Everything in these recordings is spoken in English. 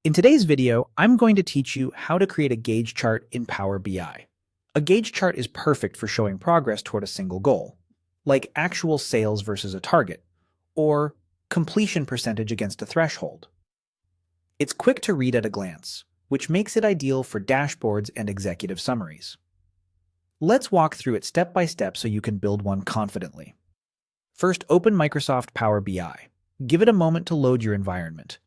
In today's video, I'm going to teach you how to create a gauge chart in Power BI. A gauge chart is perfect for showing progress toward a single goal, like actual sales versus a target, or completion percentage against a threshold. It's quick to read at a glance, which makes it ideal for dashboards and executive summaries. Let's walk through it step by step so you can build one confidently. First, open Microsoft Power BI. Give it a moment to load your environment.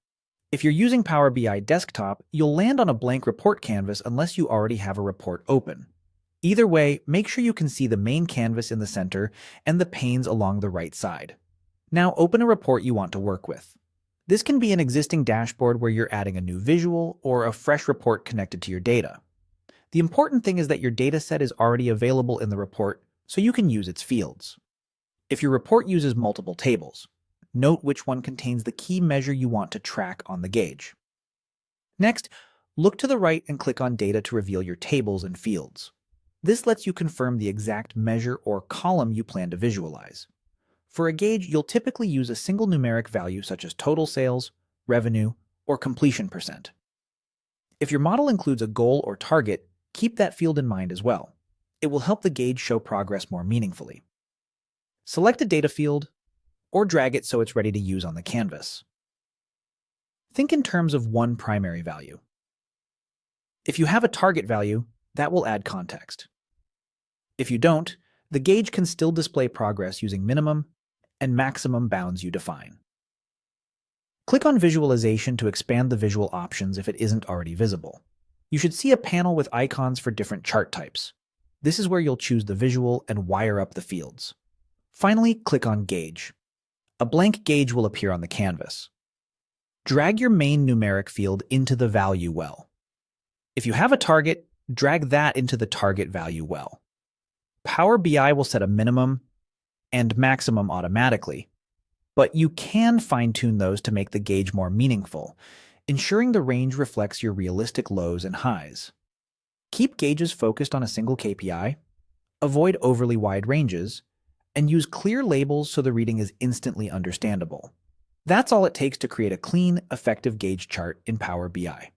If you're using Power BI Desktop, you'll land on a blank report canvas unless you already have a report open. Either way, make sure you can see the main canvas in the center and the panes along the right side. Now open a report you want to work with. This can be an existing dashboard where you're adding a new visual or a fresh report connected to your data. The important thing is that your dataset is already available in the report, so you can use its fields. If your report uses multiple tables, note which one contains the key measure you want to track on the gauge. Next, look to the right and click on Data to reveal your tables and fields. This lets you confirm the exact measure or column you plan to visualize. For a gauge, you'll typically use a single numeric value such as total sales, revenue, or completion percent. If your model includes a goal or target, keep that field in mind as well. It will help the gauge show progress more meaningfully. Select a data field, or drag it so it's ready to use on the canvas. Think in terms of one primary value. If you have a target value, that will add context. If you don't, the gauge can still display progress using minimum and maximum bounds you define. Click on Visualization to expand the visual options if it isn't already visible. You should see a panel with icons for different chart types. This is where you'll choose the visual and wire up the fields. Finally, click on Gauge. A blank gauge will appear on the canvas. Drag your main numeric field into the value well. If you have a target, drag that into the target value well. Power BI will set a minimum and maximum automatically, but you can fine-tune those to make the gauge more meaningful, ensuring the range reflects your realistic lows and highs. Keep gauges focused on a single KPI, avoid overly wide ranges, and use clear labels so the reading is instantly understandable. That's all it takes to create a clean, effective gauge chart in Power BI.